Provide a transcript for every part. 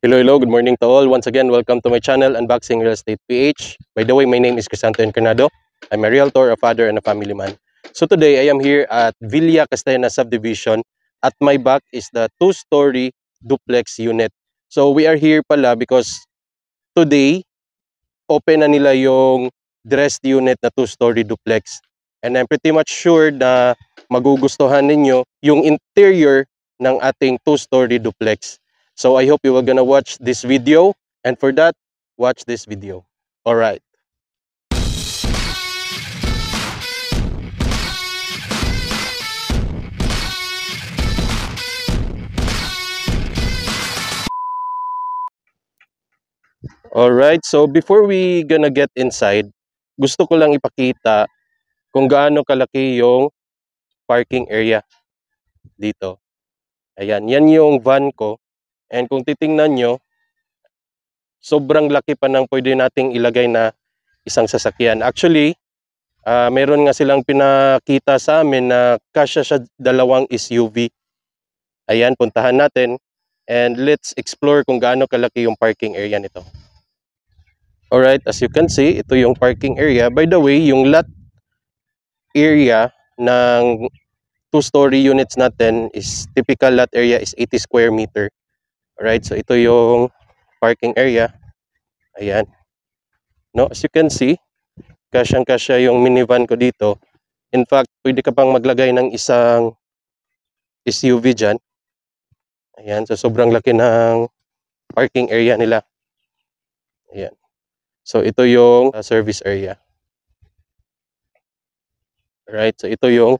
Hello, hello, good morning to all. Once again, welcome to my channel, Unboxing Real Estate PH. By the way, my name is Crisanto Encarnado. I'm a realtor, a father, and a family man. So today, I am here at Villa Castellana Subdivision. At my back is the two-story duplex unit. So we are here pala because today, open na nila yung dressed unit na two-story duplex. And I'm pretty much sure na magugustuhan ninyo yung interior ng ating two-story duplex. So I hope you are gonna watch this video, and for that, watch this video. Alright. Alright, so before we gonna get inside, gusto ko lang ipakita kung gaano kalaki yung parking area dito. Ayan, yan yung van ko. And kung titingnan nyo, sobrang laki pa ng pwede nating ilagay na isang sasakyan. Actually, meron nga silang pinakita sa amin na kasya siya dalawang SUV. Ayan, puntahan natin. And let's explore kung gaano kalaki yung parking area nito. Alright, as you can see, ito yung parking area. By the way, yung lot area ng two-story units natin is typical lot area is 80 square meter. Alright, so ito yung parking area. Ayan. No, as you can see, kasyang-kasya yung minivan ko dito. In fact, pwede ka pang maglagay ng isang SUV dyan. Ayan, so sobrang laki ng parking area nila. Ayan. So ito yung service area. Alright, so ito yung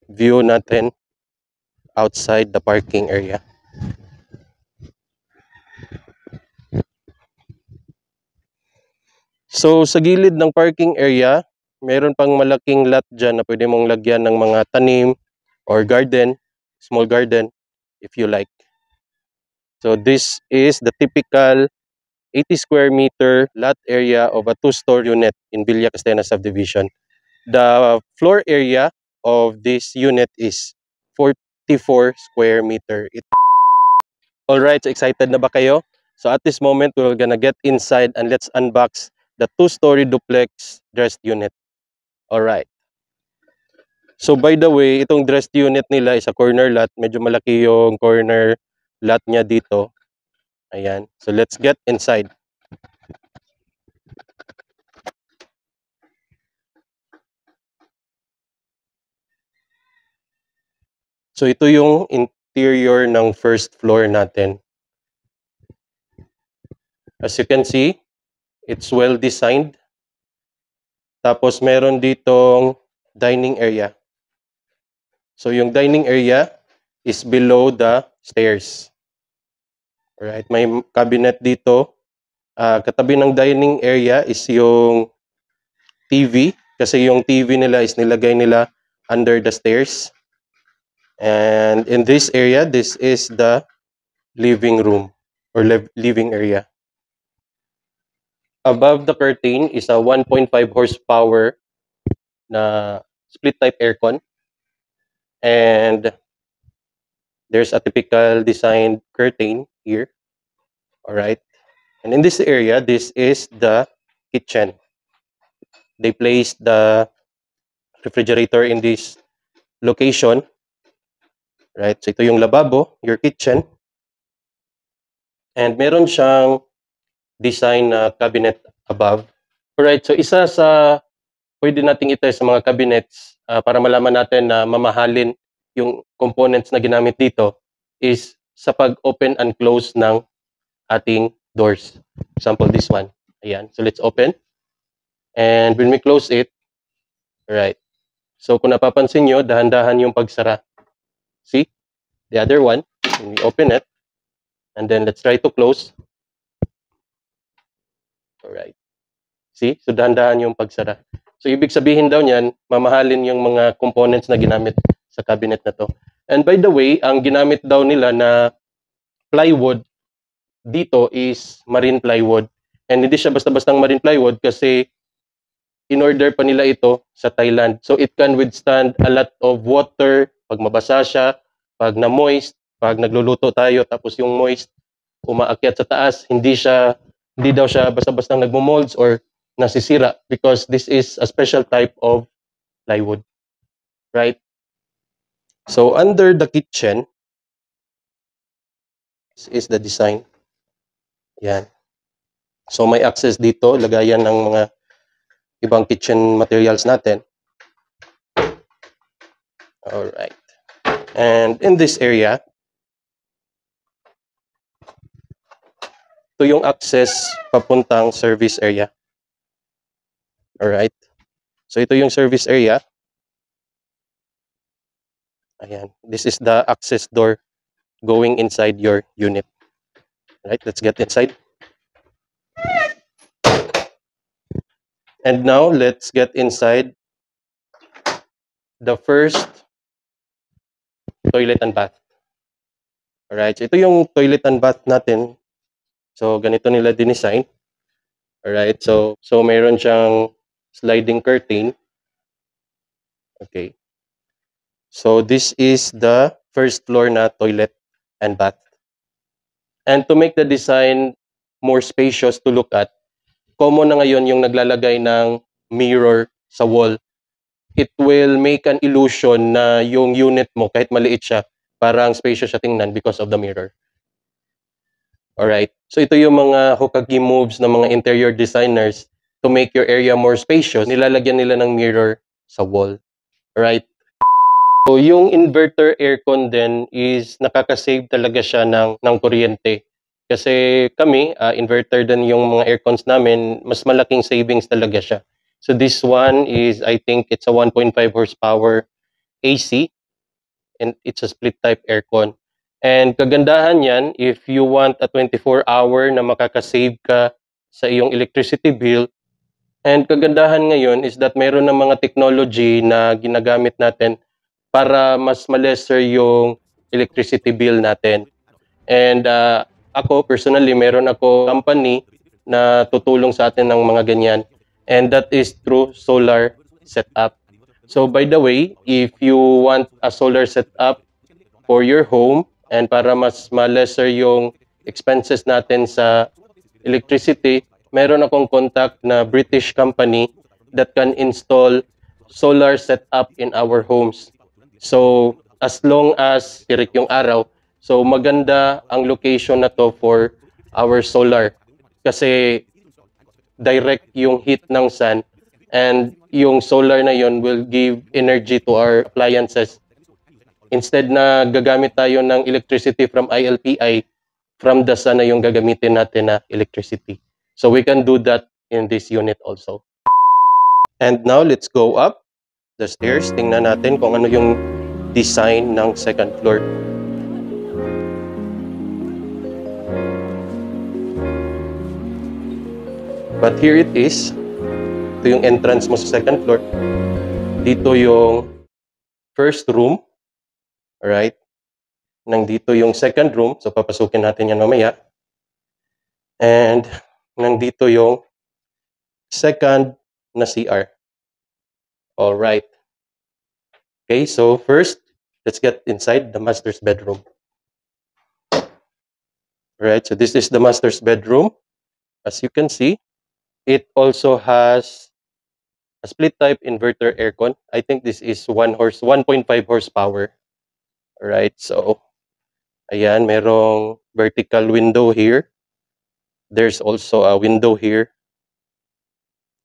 view natin outside the parking area. So sa gilid ng parking area, meron pang malaking lot dyan na pwede mong lagyan ng mga tanim or garden, small garden if you like. So this is the typical 80 square meter lot area of a two-story unit in Villa Castellana Subdivision. The floor area of this unit is 44 square meter. Alright, so excited na ba kayo? So at this moment, we're gonna get inside and let's unbox the two-story duplex dressed unit. Alright. So by the way, itong dressed unit nila is a corner lot. Medyo malaki yung corner lot niya dito. Ayan. So let's get inside. So ito yung interior ng first floor natin. As you can see, it's well designed. Tapos meron ditong dining area. So yung dining area is below the stairs. Alright, may cabinet dito. Katabi ng dining area is yung TV. Kasi yung TV nila is nilagay nila under the stairs. And in this area, this is the living room or living area. Above the curtain is a 1.5 horsepower na split type aircon. And there's a typical designed curtain here. Alright. And in this area, this is the kitchen. They placed the refrigerator in this location. Right? So ito yung lababo, your kitchen. And meron siyang design na cabinet above. Alright, so isa sa pwede nating i-test sa mga cabinets para malaman natin na mamahalin yung components na ginamit dito is sa pag-open and close ng ating doors. Example, this one. Ayan. So let's open. And when we close it, alright. So kung napapansin nyo, dahan-dahan yung pagsara. See? The other one, when we open it, and then let's try to close. Alright. See? So dahan-dahan yung pagsara. So ibig sabihin daw niyan, mamahalin yung mga components na ginamit sa cabinet na to. And by the way, ang ginamit daw nila na plywood dito is marine plywood. And hindi siya basta-bastang marine plywood kasi in-order pa nila ito sa Thailand. So it can withstand a lot of water, pag mabasa siya, pag na-moist, pag nagluluto tayo tapos yung moist, umaakyat sa taas, hindi daw siya basta-basta nagmo-molds or nasisira because this is a special type of plywood, right? So under the kitchen, this is the design. Yan. So may access dito, lagayan ng mga ibang kitchen materials natin. All right. And in this area, ito yung access papuntang service area. All right. So ito yung service area. Ayan. This is the access door going inside your unit. All right, let's get inside. And now let's get inside the first toilet and bath. All right. So ito yung toilet and bath natin. So ganito nila dinesign. All right. So mayroon siyang sliding curtain. Okay. So this is the first floor na toilet and bath. And to make the design more spacious to look at, common na ngayon yung naglalagay ng mirror sa wall. It will make an illusion na yung unit mo, kahit maliit siya, parang spacious siya tingnan because of the mirror. Alright. So ito yung mga Hokage moves ng mga interior designers to make your area more spacious. Nilalagyan nila ng mirror sa wall. Alright. So yung inverter aircon din is nakaka-save talaga siya ng kuryente. Kasi kami, inverter din yung mga aircons namin, mas malaking savings talaga siya. So this one is, I think it's a 1.5 horsepower AC and it's a split type aircon. And kagandahan yan, if you want a 24-hour na makaka-save ka sa iyong electricity bill, and kagandahan ngayon is that mayroon ng mga technology na ginagamit natin para mas ma-lesser yung electricity bill natin. And ako personally, meron ako company na tutulong sa atin ng mga ganyan. And that is through solar setup. So by the way, if you want a solar setup for your home and para mas ma-lesser yung expenses natin sa electricity, meron akong contact na British company that can install solar setup in our homes. So, as long as tirik yung araw, so maganda ang location na to for our solar. Kasi direct yung heat ng sun and yung solar na yon will give energy to our appliances. Instead na gagamit tayo ng electricity from ILPI, from the sun na yung gagamitin natin na electricity. So we can do that in this unit also. And now let's go up the stairs. Tingnan natin kung ano yung design ng second floor. But here it is. Ito yung entrance mo sa second floor. Dito yung first room. Alright? Nandito yung second room. So papasukin natin yan mamaya. And nandito yung second na CR. Alright. Okay, so first, let's get inside the master's bedroom. Alright, so this is the master's bedroom. As you can see, it also has a split type inverter aircon. I think this is 1.5 horsepower. Alright, so ayan, merong vertical window here. There's also a window here.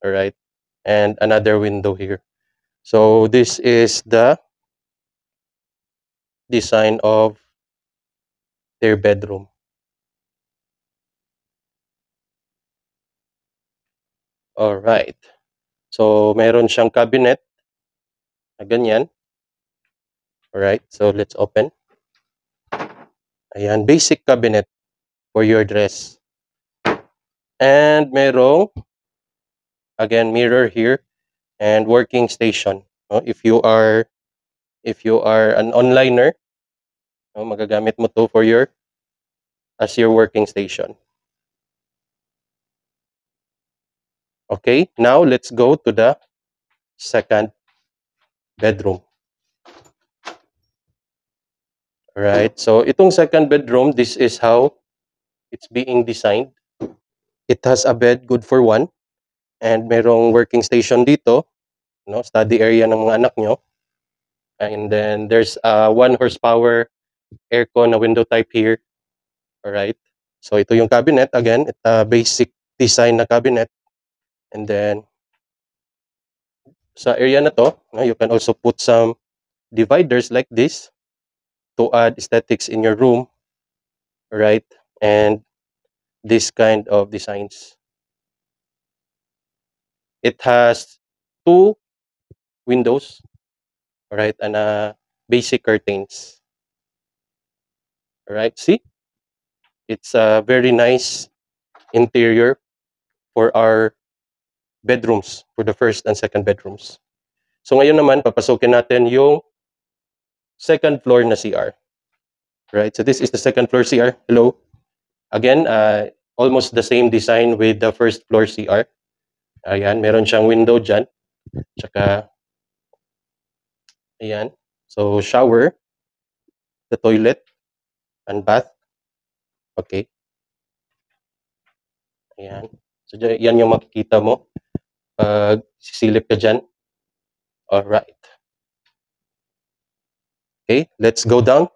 Alright, and another window here. So this is the design of their bedroom. Alright. So meron siyang cabinet na ganyan. Alright, so let's open. Ayan, basic cabinet for your dress. And merong, again, mirror here and working station. If you are an onliner, magagamit mo to for as your working station. Okay, now let's go to the second bedroom. Alright, so itong second bedroom, this is how it's being designed. It has a bed good for one, and merong working station dito, no, study area ng mga anak nyo. And then there's a 1 horsepower aircon na window type here. All right. So ito yung cabinet. Again, it's a basic design na cabinet. And then sa area na to, no, you can also put some dividers like this to add aesthetics in your room. All right. And this kind of designs. It has 2 windows, all right, and basic curtains. All right. See? It's a very nice interior for our bedrooms, for the first and second bedrooms. So ngayon naman, papasukin natin yung second floor na CR. Right? So this is the second floor CR. Hello. Again, almost the same design with the first floor CR. Ayan, meron siyang window dyan. Tsaka, ayan. So shower, the toilet, and bath. Okay. Ayan. So yan yung makikita mo pag sisilip ka dyan. Alright. Okay, let's go down.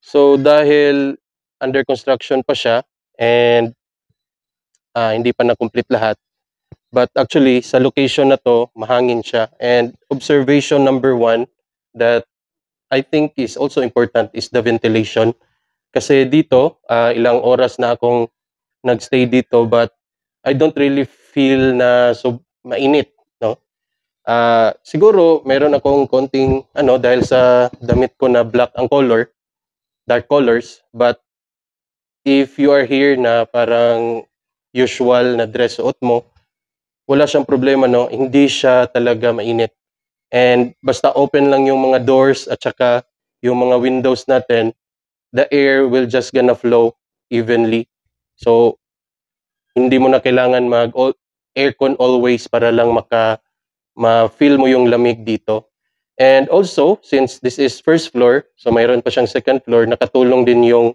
So dahil under construction pa siya and hindi pa na-complete lahat, but actually sa location na to, mahangin siya. And observation number 1 that I think is also important is the ventilation. Kasi dito, ilang oras na akong nagstay dito but I don't really feel na so mainit, no? Siguro meron akong konting dahil sa damit ko na black ang color, dark colors, but if you are here na parang usual na dress suot mo, wala siyang problema, no? Hindi siya talaga mainit. And basta open lang yung mga doors at saka yung mga windows natin, the air will just gonna flow evenly. So, hindi mo na kailangan aircon always para lang ma-feel mo yung lamig dito. And also, since this is first floor, so mayroon pa siyang second floor, nakatulong din yung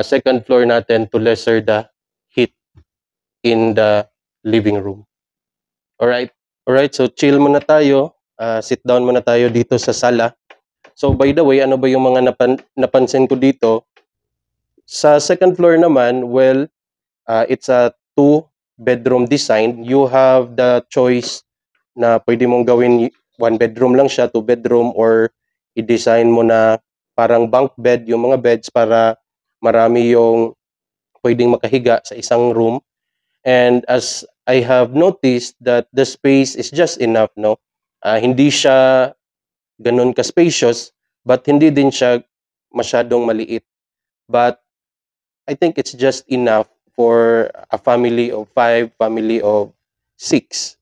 second floor natin to lesser the heat in the living room. Alright? Alright, so chill muna tayo. Sit down muna tayo dito sa sala. So by the way, ano ba yung mga napansin ko dito? Sa second floor naman, well, it's a 2-bedroom design. You have the choice na pwede mong gawin 1 bedroom lang siya, 2 bedroom, or i-design mo na parang bunk bed yung mga beds para marami yung pwedeng makahiga sa isang room. And as I have noticed that the space is just enough, no? Hindi siya ganun ka-spacious, but hindi din siya masyadong maliit. But I think it's just enough for a family of 5, family of 6,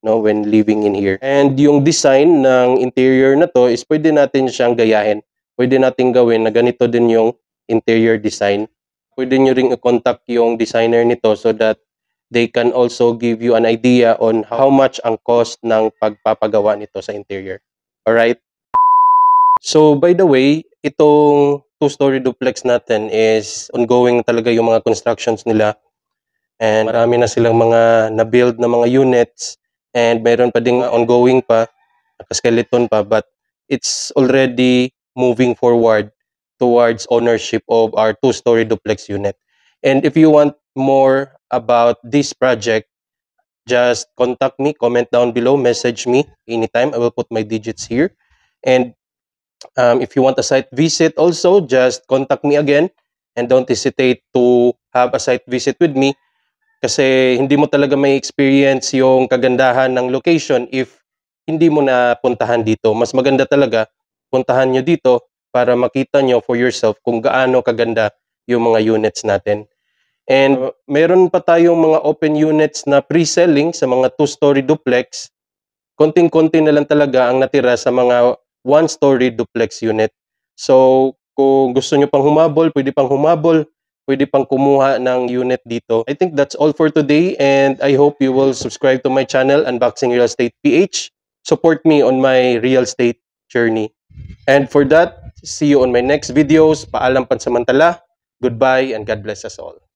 no, when living in here. And yung design ng interior na to is pwede natin siyang gayahin. Pwede natin gawin na ganito din yung interior design. Pwede nyo ring i-contact yung designer nito so that they can also give you an idea on how much ang cost ng pagpapagawa nito sa interior. Alright? So, by the way, itong 2-story duplex natin is ongoing talaga yung mga constructions nila. And marami na silang mga na-build na mga units. And meron pa ding ongoing pa, naka-skeleton pa. But it's already moving forward towards ownership of our 2-story duplex unit. And if you want more about this project, just contact me, comment down below, message me anytime. I will put my digits here. And if you want a site visit also, just contact me again. And don't hesitate to have a site visit with me. Kasi hindi mo talaga may experience yung kagandahan ng location if hindi mo na puntahan dito. Mas maganda talaga, puntahan nyo dito para makita nyo for yourself kung gaano kaganda yung mga units natin. And meron pa tayong mga open units na pre-selling sa mga 2-story duplex. Konting-konti na lang talaga ang natira sa mga 1-story duplex unit. So, kung gusto nyo pang humabol, pwede pang humabol. pwede pang kumuha ng unit dito. I think that's all for today, and I hope you will subscribe to my channel, Unboxing Real Estate PH. Support me on my real estate journey. And for that, see you on my next videos. Paalam pansamantala. Goodbye and God bless us all.